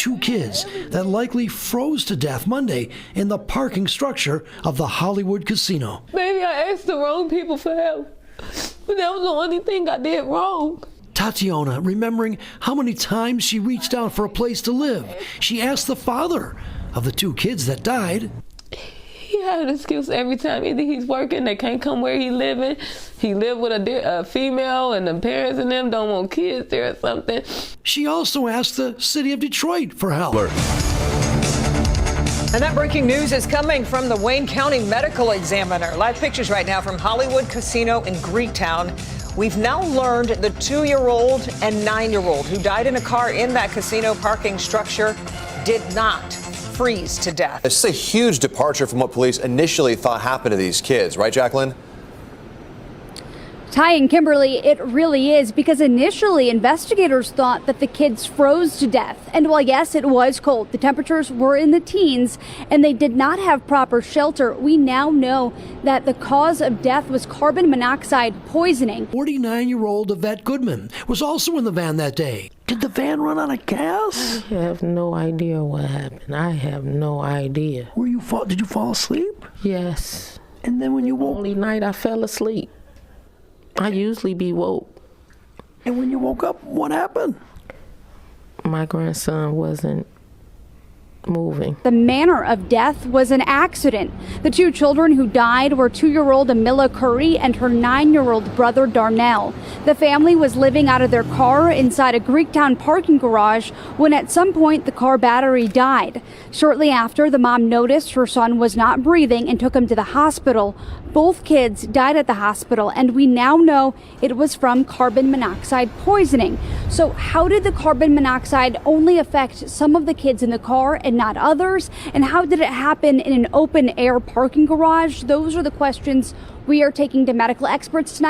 2 kids that likely froze to death Monday in the parking structure of the Hollywood casino. Maybe I asked the wrong people for help, but that was the only thing I did wrong. Tatiana, remembering how many times she reached out for a place to live, she asked the father of the 2 kids that died. He had an excuse every time. Either he's working, they can't come where he's living. He lived with a female and the parents and them don't want kids there or something. She also asked the city of Detroit for help. And that breaking news is coming from the Wayne County Medical Examiner. Live pictures right now from Hollywood Casino in Greektown. We've now learned the 2-year-old and 9-year-old who died in a car in that casino parking structure did not freeze to death. This is a huge departure from what police initially thought happened to these kids, right, Jacqueline? Ty and Kimberly, it really is, because initially investigators thought that the kids froze to death. And while yes, it was cold, the temperatures were in the teens and they did not have proper shelter. We now know that the cause of death was carbon monoxide poisoning. 49-year-old Yvette Goodman was also in the van that day. Did the van run out of gas? I have no idea what happened. I have no idea. Did you fall asleep? Yes. And then when you woke? Only night I fell asleep. I usually be woke. And when you woke up, what happened? My grandson wasn't moving. The manner of death was an accident. The 2 children who died were 2-year-old Amila Curry and her 9-year-old brother Darnell. The family was living out of their car inside a Greektown parking garage when at some point the car battery died. Shortly after, the mom noticed her son was not breathing and took him to the hospital. Both kids died at the hospital, and we now know it was from carbon monoxide poisoning. So how did the carbon monoxide only affect some of the kids in the car and not others? And how did it happen in an open air parking garage? Those are the questions we are taking to medical experts tonight.